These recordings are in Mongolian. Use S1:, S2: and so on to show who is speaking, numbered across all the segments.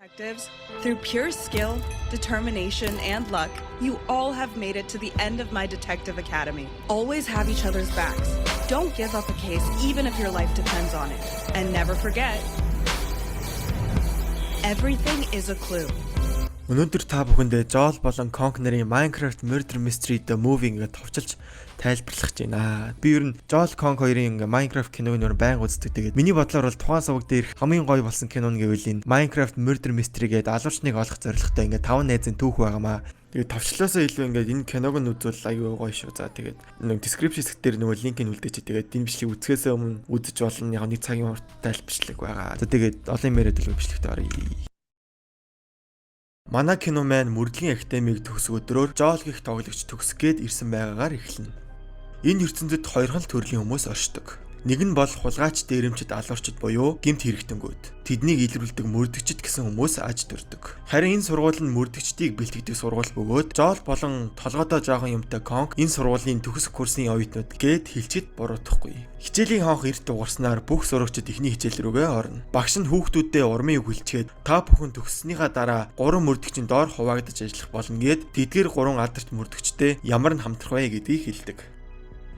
S1: Detectives, through pure skill, determination, and luck, you all have made it to the end of my detective academy. Always have each other's backs. Don't give up a case even if your life depends on it. And never forget, everything is a clue.
S2: Өнөөдөр та бүхэндээ Joel болон Conk нарын Minecraft Murder Mystery The Movie ингээд товчилж тайлбарлах гэж байна. Би ер нь Joel Conk хоёрын Minecraft киног нөр байнга үздэг. Тэгээд миний бодлоор бол тухайн суваг дээр хамгийн гоё болсон кино нь гэвэл энэ Minecraft Murder Mystery гээд алуучныг олох зорилготой ингээд 5 найзын түүх байгаамаа. Тэгээд товчлоосоо илүү ингээд энэ киног нь үзвэл аюу гоё шүү. За тэгээд нэг description хэсэг дээр нөгөө линкийг үлдээч. Тэгээд энэ бичлэгийг үзэхээс өмнө үзэж болно. Яг нэг цагийн урттай бичлэг байгаа. За тэгээд олон яриад л бичлэгт оръё. Манай кино маань мөрдлөгийн академиг төгсөх өдрөөр Joel гэх тоглогч төгсөх гээд ирсэн байгаагаар эхэлнэ. Энэ ертөнцид хоёрхан төрлийн хүмүүс оршдог. Нэг нь бол хулгайч, дээрэмчид, алуурчид буюу гэмт хэрэгтэнгүүд. Тэднийг илрүүлдэг мөрдөгчд гэсэн хүмүүс аж төрдөг. Харин энэ сургууль нь мөрдөгчдийг бэлтгэдэг сургууль бөгөөд Joel болон толгойдоо жоохон юмтай Conk энэ сургуулийн төгсөх курсын оюутнууд гээд хэлчихэд буруутгахгүй. Хичээлийн хонх эрт дугарснаар бүх сурагчид эхний хичээл рүүгээ орно. Багш нь хүүхдүүдэд урмыг хүлчгээд та бүхэн төгссөнийхаа дараа 3 мөрдөгчийн доор хуваагдаж ажиллах болно гээд тэдгээр 3 алдарт мөрдөгчтэй ямар нь хамтрах вэ гэдгийг хэлдэг.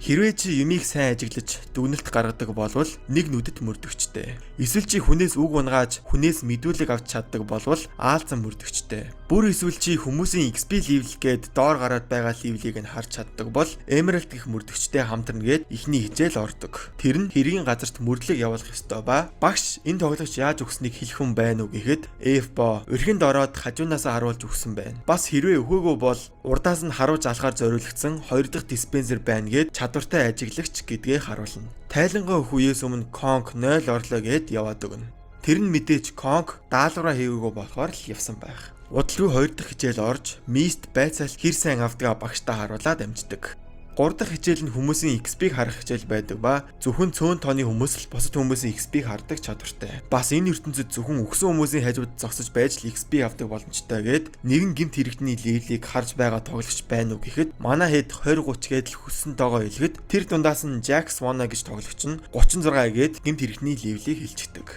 S2: Хэрвээ чи юмыг сайн ажиглаж дүгнэлт гаргадаг болвол нэг нүдэд мөрдөгчтэй. Эсвэл чи хүнээс үг унгааж хүнээс мэдүүлэг авч чаддаг болвол аалзан мөрдөгчтэй. Бүр эсвэл чи хүмүүсийн XP level гээд доор гараад байгаа level-ийг нь харж чаддаг бол Emerald гэх мөрдөгчтэй хамтарна гээд ихний хичээл ордог. Тэр нь хэргийн газарт мөрдлөг явуулах ёстой ба багш энэ тоглогч яаж өгснийг хэлэх хүн байна уу гэхэд F-бо өрхөнд ороод хажуунаасаа харуулж өгсөн байна. Бас хэрвээ өхөөгүй бол урдаас нь харуулж алхаар зориулагдсан 2 дахь диспенсер байна гээд чадвартай ажиглагч гэдгээ харуулна. Тайлангаа өгөх үеэс өмнө Conk 0 орлоо гэд яваад өгнө. Тэр нь мэдээж Conk даалгавраа хийгээгүй болохоор л явсан байх. Удалгүй 2 дахь хичээл орж Mist байцаалт хэр сайн авдгаа багштай харуулад амждаг. 3 дахь хичээл нь хүмүүсийн XP-г харах хичээл байдаг ба зөвхөн цөөн тооны хүмүүс л бусад хүмүүсийн XP-г хардаг чадвартай. Бас энэ ертөнцид зөвхөн өгсөн хүмүүсийн хажууд зогсож байж л XP авдаг боломжтой гээд нэгэн гэмт хэрэгтний левелийг харж байгаа тоглогч байна уу гэхэд манай хэд 20-30 гээд л хүссэн тоогоо хэлэхэд тэр дундаас нь Jax Wana гэж тоглогч нь 36 гээд гэмт хэрэгтний левелийг хэлчихдэг.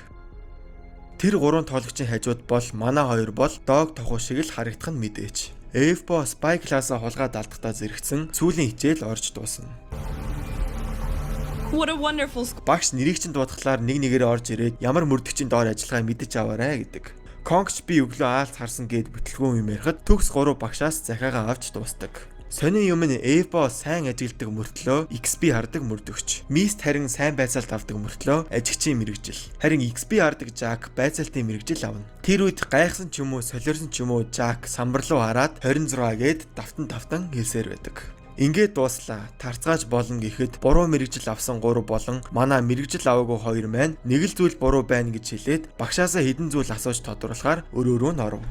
S2: Тэр 3 тоглогчийн хажууд бол манай 2 бол дог тохуу шиг л харагдах нь мэдээч. F-бо Spy классаа хулгай далдахдаа зэрэгцэн сүүлийн хичээл орж дуусна.
S1: What a wonderful school.
S2: Багш нэрийг чинь дуудахлаар нэг нэгээрээ орж ирээд ямар мөрдөгчийн доор ажиллагаа мэдэж аваарай гэдэг. Conk би өглөө аалт харсан гээд бүтлгүүн юм ярихад төгс 3 багшаас захиагаа авч дуустдаг. Сонин юм нь F-бо сайн ажилтдаг мөртлөө XP хардаг мөрдөгч. Mist харин сайн байцаалт авдаг мөртлөө ажигчийн мэрэгжил. Харин XP хардаг Jack байцаалтын мэрэгжил авна. Тэр үед гайхсан ч юм уу, солиорсон ч юм уу Jack самбар руу хараад 26 гээд давтан хэлсээр байдаг. Ингээд дууслаа. Тарцгааж болно гэхэд буруу мэрэгжил авсан 3 болон манай мэрэгжил аваагүй 2 маань нэг л зүйл буруу байна гэж хэлээд багшаасаа хэдэн зүйл асууж тодруулахаар өрөөрөө н оров.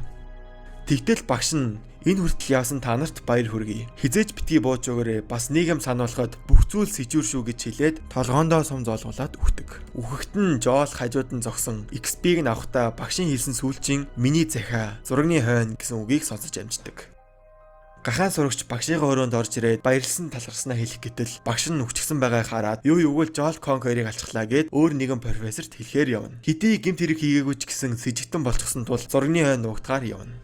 S2: Тэгтэл багш нь энэ хүртэл явсан та нарт баяр хүргэе. Хизээч битгий бууж өгөөрэй. Бас нэг юм сануулхад бүх зүйл сэжүүр шүү гэж хэлээд толгоондоо сум зоолгуулад үхдэг. Үхэхэд нь Joel хажууд нь зогсон XP-г нь авахдаа багшийн хэлсэн сүүлчийн миний захиа зурагны хойно гэсэн үгийг сонсож амждаг. Гахаан сурагч багшийн өрөөнд орж ирээд баярлсан талархснаа хэлэх гэтэл багш нь өвчгсөн байгааг хараад юу юугэл Joel Conk хоёрыг алчглаа гэд өөр нэгэн профессорт хэлэхээр явна. Хэдий гэмт хэрэг хийгээгүй ч гэсэн сэжигтэн болчихсон тул зурагны хойно нуугдгаар явна.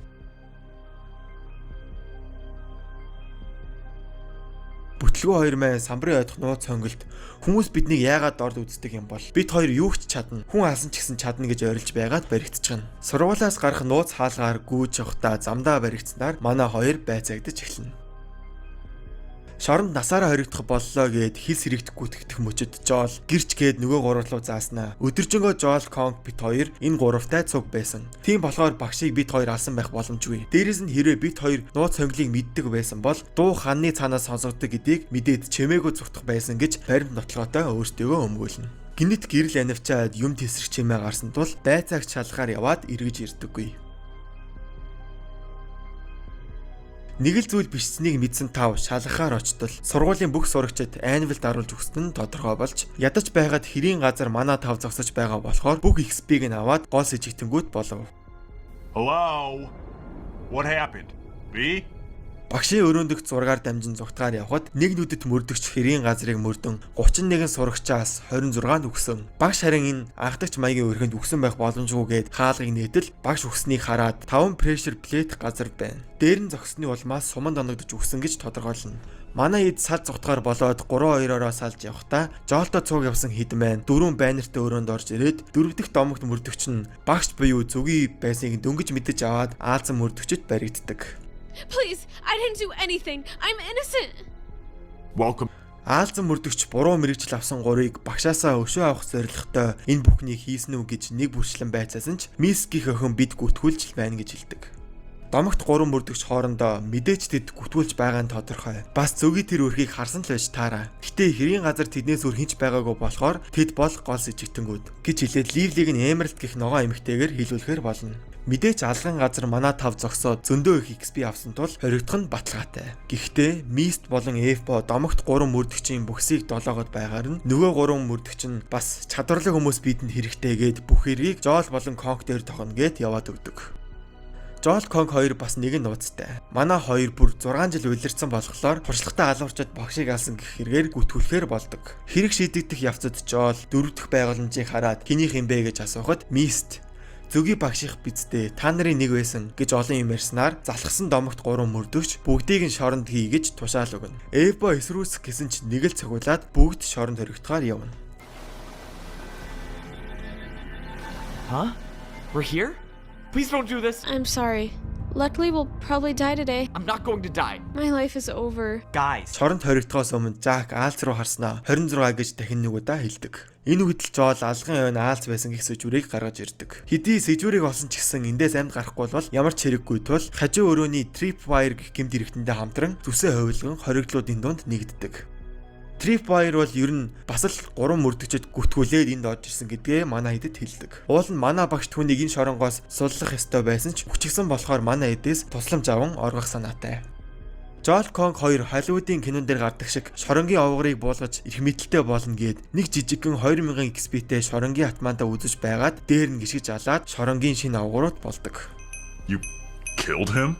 S2: Бүтлгүү 2 маань самбарын ойдох нууц сонголт хүмүүс биднийг яагаад дорд үздэг юм бол бид 2 юу ч чадна хүн алсан ч гэсэн чадна гэж ойрлж байгаад баригдчихна. Сургуулиас гарах нууц хаалгаар гүйж явахдаа замдаа баригдсанаар манай 2 байцаагдаж эхэлнэ. Шоронд насаараа хоригдох боллоо гэд хил сэрэгдэхгүй тэгтэх мөчөд Joel гэрч гээд нөгөө 3 руу зааснаа. Өдөржингөө Joel Conk бит 2 энэ 3-тай цуг байсан. Тийм болохоор багшийг бит 2 алсан байх боломжгүй. Дээрээс нь хэрвээ бит 2 нууц сонголыг мэддэг байсан бол дуу ханны цаанаас сонсогддог гэдгийг мэдээд чимээгөө зүгтах байсан гэж баримт нотлоготой өөртөөгөө өмгөөлнө. Гинэт гэрэл анивчаад юм тесрэх чимээ гарсан тул байцаагч шалгаар яваад эргэж ирдэггүй. Нэг л зүйл бичсэнийг мэдсэн тав шалгахаар очтол сургуулийн бүх сурагчид Anvil даруулж өгсөн нь тодорхой болж ядаж байгаад хэрийн газар манай тав зогсож байгаа болохоор бүх XP-г нь аваад гол сэжигтэнгүүд болов.
S3: Hello? What happened? B?
S2: Багшийн өрөөндөх зургаар дамжин зугтгаар явхад нэг нүдэт мөрдөгч хэрийн газрыг мөрдөн 31 сурагчаас 26-нд өгсөн. Багш харин энэ анхдагч маягийн өрхөнд өгсөн байх боломжгүйгээд хаалгыг нээтэл багш өгснийг хараад 5 pressure plate газар байна. Дээр нь зогссны улмаас суманд оногдож өгсөн гэж тодорхойлно. Манай хэд сал зугтгаар болоод 3-2-ороо салж явхдаа жоолтой цуг явсан хідмэн 4 байнертай өрөөнд орж ирээд 4 дахь домогт мөрдөгч нь багш буюу зүгий байсныг дөнгөж мэдэж аваад аалзан мөрдөгчөд баригддаг.
S3: Please, I didn't do anything. I'm innocent.
S4: Welcome.
S2: Аалзан мөрдөгч буруу мэрэгжил авсан гурыг багшаасаа өшөө авах зорилготой энэ бүхнийг хийсэн үү гэж нэг бүрчлэн байцаасан ч Мискийн охин бид гүтгүүлж байна гэж хэлдэг. Домогт 3 мөрдөгч хоорондоо мэдээж тэд гүтгүүлж байгаа нь тодорхой. Бас зөвгий тэр өрхийг харсан л байж таараа. Гэтэ хэрийн газар тэднээс өөр хинч байгаагүй болохоор тэд бол гол сэжигтэнгүүд гэж хэлээд Ливлиг нь Эмералд гэх ногоон эмэгтэйгээр хэлүүлэхээр болно. Мэдээж алган газар манай тав зогсоод зөндөө их XP авсан тул хоригдох нь баталгаатай. Гэхдээ Мист болон Эфбо домогт 3 мөрдөгчийн бүхсийг долоогод байгаар нь нөгөө 3 мөрдөгч нь бас чадварлаг хүмүүс бидэнд хэрэгтэйгээд бүх эргийг Жол болон Конк дээр тохно гэд яваад өгдөг. Жол Конк хоёр бас нэгэн нууцтай. Манай хоёр бүр 6 жил улирцсан болохоор туршлагатай алуурчид багшийг алсан гэх хэрэгээр гүтгүүлэхээр болдог. Хэрэг шийдэгдэх явцад Жол 4 дахь байгууламжийг хараад хинийх юм бэ гэж асуухад Мист "Зүгий багших бидтэй та нарын нэг байсан" гэж олон юм ярьснаар залхсан домогт 3 мөрдөгч бүгдийг нь шоронд хий гэж тушаал өгнө. Эбо эсрүүсэх гэсэн ч нэг л цогцолаад бүгд шоронд хоригдохоор явна.
S4: Huh? We're here? Please don't do this.
S3: I'm sorry. Luckily, we'll probably die today.
S4: I'm not going to die.
S3: My life is over.
S4: Guys.
S2: Шоронд хоригдохоос өмнө Жак Аалз руу харснаа 26 гэж дахин нэг удаа хэлдэг. Энэ үед л Жол алган ойн Аалз байсан гэх сэжвэрийг гаргаж ирдэг. Хэдий сэжвэрийг олсон ч гэсэн эндээс амьд гарахгүй бол ямар ч хэрэггүй тул хажуу өрөөний Tripwire гэх гэмт хэрэгтэндээ хамтран зүсээ ховлгон хоригдлуудын дунд нэгддэг. Tripwire бол ер нь бас л 3 мөрдөгчөд гүтгүүлээд энд орж ирсэн гэдгээ манай хэдэд хэлдэг. Уул нь манай багш түүнийг энэ шоронгоос суллах ёстой байсан ч хүчгсэн болохоор манай хэдээс тусламж аван оргох санаатай. Жол Конк 2 Холливуудын кинон дээр гардаг шиг шоронгийн овгорыг буулгаж их мэдлэлтэй болно гэд нэг жижигхэн 2000 XP-тэй шоронгийн атмаандаа үзэж байгаад дээр нь гიშгэж алаад шоронгийн шинэ овгорууд болдог.
S4: You killed him?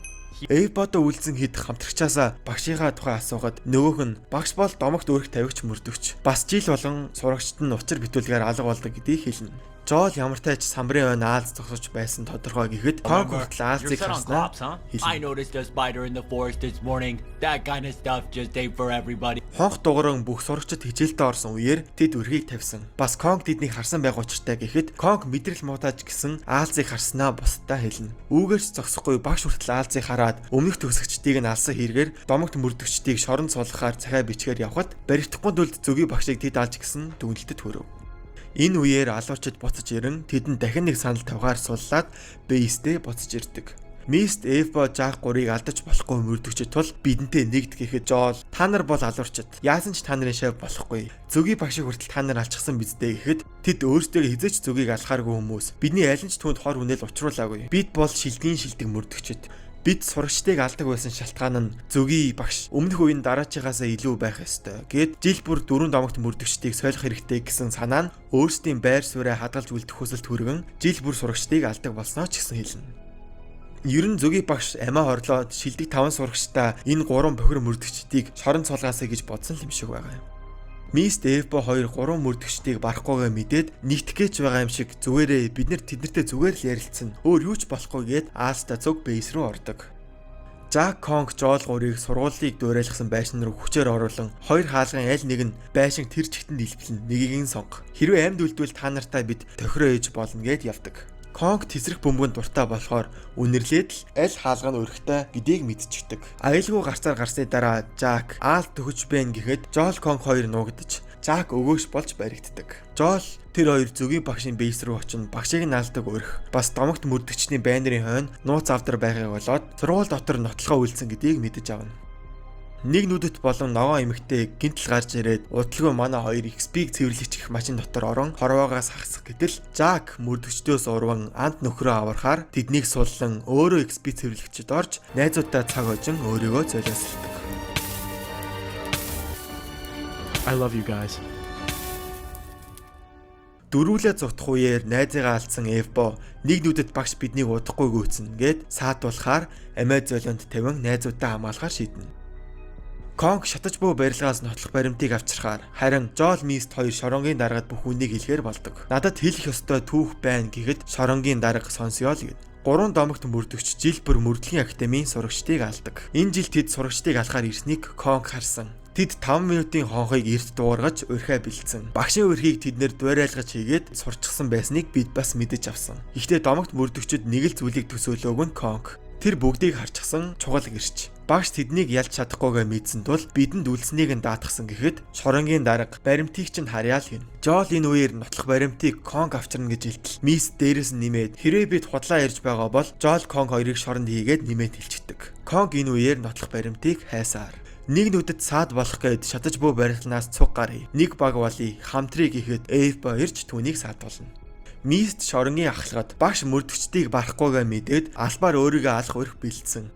S2: Эйбодо үлдсэн хэд хамтрагчаасаа багшийнхаа тухай асуухад нөгөөх нь багш бол домогт өрх тавигч мөрдөгч. Бас жил болгон сурагчид нь учир битүүлгээр алга болдог гэдгийг хэлнэ. Жол ямартай ч самбарын ойн Аалз зогсож байсан тодорхой гэхэд Конк хүртэл Аалзыг харснаа.
S5: I noticed a spider in the forest this morning. That kind of stuff just ain't for everybody.
S2: Хонх дугууран бүх сурагчид хичээлдээ орсон үеэр тэд өрхийг тавьсан. Бас Конк тэднийг харсан байх учиртай гэхэд Конк мэдрэл муутаж гисэн Аалзыг харснаа бусдаа хэлнэ. Үүгээрч зогсохгүй багш хүртэл Аалзыг хараад өмнөх төгсөгчдийг нь алсан хэрэгээр домогт мөрдөгчдийг шоронд суулгахаар цахиа бичгээр явхад баригдахгүй дүлд зүгий багшийг тэд алж гисэн дүгнэлтэд хүрв. Энэ үеэр алуучид буцаж ирэн тэдэнд дахин нэг санал тавгаар суллаад бейстэй буцаж ирдэг. Мист Эфбо Жак 3-ыг алдаж болохгүй мөрдөгчд тул бидэнтэй нэгд гэхэд Жол "Та нар бол алуурчид. Яасан ч та нарын шав болохгүй. Зүгий багшийг хүртэл та нар алчихсан биздэй" гэхэд тэд өөрсдөө хизээч зүгийг алхааргүй хүмүүс. Бидний аль нь ч түүнд хор хүнэл учруулаагүй. Бид бол шилдэг мөрдөгчд. Бид сурагчдыг алдаг байсан шалтгаан нь зүгий багш өмнөх үеийн дараачигаас илүү байх ёстой гэд жил бүр 4 домогт мөрдөгчдийг солих хэрэгтэй гэсэн санаа нь өөрсдийн байр сууриа хадгалж үлдэх хүсэлт хүргэн жил бүр сурагчдыг алдаг болсноо ч гэсэн хэлнэ. Ер нь зүгий багш амиа хорлоод шилдэг 5 сурагчдаа энэ 3 бохир мөрдөгчдийг шорон цолгаасаа гэж бодсон юм шиг байгаа юм. Мист Эфбо 2 3 мөрдөгчдийг барахгүйгээ мэдээд нэгтгэх гэж байгаа юм шиг зүгээрээ бид нар тэднэртэй зүгээр л ярилцсан. Өөр юу ч болохгүй гээд Аалста цуг бейс рүү ордог. Жак Конк Жол 3-ыг сургуулийг дуурайлгасан байшин руу хүчээр оруулан хоёр хаалгын аль нэг нь байшин тэр чигтэнд илбэлэн нэгийг нь сонго. Хэрвээ амьд үлдвэл та нартай бид тохироо ээж болно гэд явдаг. Конк тесрэх бөмбөнд дуртай болохоор үнэрлээд л аль хаалга нь өрхтэй гэдгийг мэдчихдэг. Аюулгүй гарцаар гарсны дараа Жак Аалт төгөж байна гэхэд Жол Конк 2 нуугдаж Жак өгөөш болж баригддаг. Жол тэр хоёр зүгий багшийн бейс рүү очино багшийг нь алдаг өрх. Бас домогт мөрдөгчний байнарын хойно нууц авдар байгааг болоод сургууль дотор нотлохоо үлдсэн гэдгийг мэдэж авна. Нэг нүдэт болон ногоон эмэгтэй гинтл гарч ирээд удалгүй манай хоёр XP-г цэвэрлэгч машин дотор орон хорвоогоос хагасах гэтэл Жак мөрдөгчдөөс урван анд нөхрөө аврахаар тэднийг суллан өөрөө XP цэвэрлэгчд орж найзуудтай цаг хожин өөрийгөө золиослдог.
S4: I love you guys.
S2: Дөрүүлээ зутах үеэр найзыгаа алдсан Эвбо нэг нүдэд багш биднийг удахгүй гүйцэн гэд саатуулахаар Амазолонд тавин найзуудаа хамгаалахаар шийднэ. Конг шатаж буй барилгаас нотлох баримтыг авчирхаар харин Жол Мист хоёр шоронгийн даргад бүх үнийг хэлэхээр болдог. Надад хэлэх ёстой түүх байна гэхэд шоронгийн дарга сонсёо л гэв. 3 домогт мөрдөгч жил бүр мөрдлөгийн академийн сурагчдыг алдаг. Энэ жил тэд сурагчдыг алахаар ирснийг Конг харсан. Тэд 5 минутын хонхыг эрт дуугаргаж урхиа бэлдсэн. Багшийн урхийг тэднэр дуурайлгаж хийгээд сурчсан байсныг бид бас мэдэж авсан. Гэхдээ домогт мөрдөгчд нэг л зүйлийг төсөөлөөг нь Конг. Тэр бүгдийг харчихсан чугал гэрч. Багш тэднийг ялж чадахгүйгээ мэдсэн тул бидэнд үлснийг нь даатгсан гэхэд шоронгийн дарга баримтыг чинь харьяа л гин. Жол энэ үеэр нотлох баримтыг Конг авчирна гэж хэлтэл Мис дээрээс нь нэмээд хэрвээ бид худлаа ярьж байгаа бол Жол Конг хоёрыг шоронд хийгээд нэмээд хэлчихдэг. Конг энэ үеэр нотлох баримтыг хайсаар нэг нүдэд саад болох гээд шатаж буй барилгаас цуг гарыг нэг баг вали хамтрыг ихэд Эвбо ирж түүнийг саатуулна. Мист шоронгийн ахлагад багш мөрдөгчдийг барахгүйгээ мэдээд албаар өөрийгөө алах өрх бэлдсэн.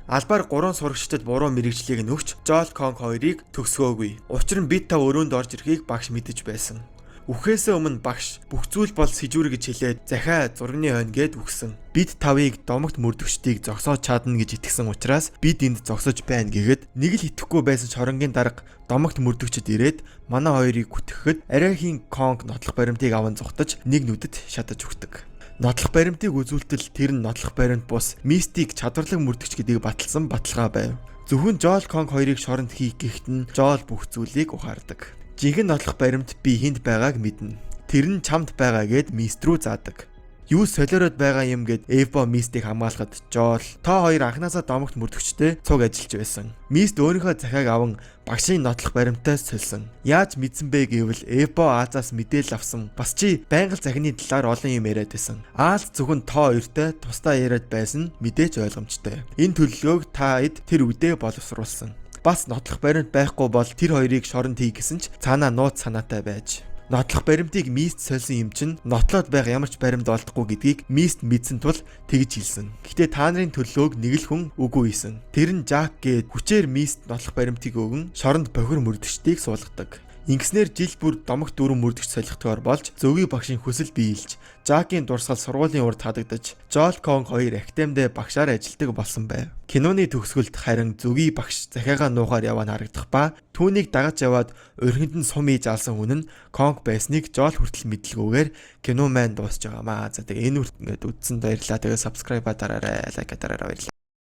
S2: Албаар 3 сурагчдад буруу мэрэгжлийг нөгч Жол Конг хоёрыг төгсгөөгүй. Учир нь бид та өрөөнд орж ирэхийг багш мэдэж байсан. Үхээсээ өмнө багш бүх зүйл бол сэжүүр гэж хэлээд захиа зургийн хойно гэд үгсэн. Бид тавыг домогт мөрдөгчдийг зогсоож чадна гэж итгэсэн учраас бид энд зогсож байна гэхэд нэг л итгэхгүй байсан шоронгийн дарга домогт мөрдөгчд ирээд манай хоёрыг гүтгэхэд арайхийн Конг нотлох баримтыг аван зүхтаж нэг нүдэд шатаж өгдөг. Нотлох баримтыг үзүүлтэл тэр нь нотлох баримт бус мистик чадварлаг мөрдөгч гэдгийг баталсан баталгаа байв. Зөвхөн Жол Конг хоёрыг шоронд хийх гэхэд нь Жол бүх зүйлийг ухаардаг. Жинхэнэ нотлох баримт би хүнд байгааг мэднэ. Тэр нь чамд байгаа гэд Мист рүү заадаг. Юу солиороод байгаа юм гэд Эвбо Мистийг хамгаалахад Жол та хоёр анханасаа домогт мөрдөгчтэй цуг ажиллаж байсан. Мист өөрийнхөө захиаг аван багшийн нотлох баримтаас сольсон. Яаж мэдсэн бэ гэвэл Эвбо Аазаас мэдээлэл авсан. Бас чи байнга л захины талаар олон юм яриад байсан. Ааз зөвхөн та хоёртой тусдаа яриад байсан мэдээж ойлгомжтой. Энэ төлөвлөгөөг та эд тэр үедээ боловсруулсан. Бас нотлох баримт байхгүй бол тэр хоёрыг шоронд хий гэсэн ч цаанаа нууц санаатай байж. Нотлох баримтыг Мист сольсон юм чинь нотлоод байх ямар ч баримт олдохгүй гэдгийг Мист мэдсэн тул тэгж хэлсэн. Гэхдээ та нарын төлөвлөгөөг нэг л хүн үгүй хийсэн. Тэр нь Жак гээд хүчээр Мист нотлох баримтыг өгөн шоронд бохир мөрдөгчдийг суулгадаг. Ингэснээр жил бүр домогт дөрвөн мөрдөгч солихдогоор болж зөвгийн багшийн хүсэл биелж Жакийн дурсгал сургуулийн урд хадагдаж Жол Конг хоёр академид багшаар ажилладаг болсон байв. Киноны төгсгөлд харин зөвгийн багш захиагаа нуухаар яваа харагдах ба түүнийг дагаж яваад өрхөнд нь сум ийж алсан хүн нь Конг байсныг Жол хүртэл мэдлгүйгээр кино маань дуусж байгаамаа. За тэгээ энэ үрт ингээд үзсэнд баярлалаа. Тэгээ subscribe дараарай, лайк дараарай баярлалаа.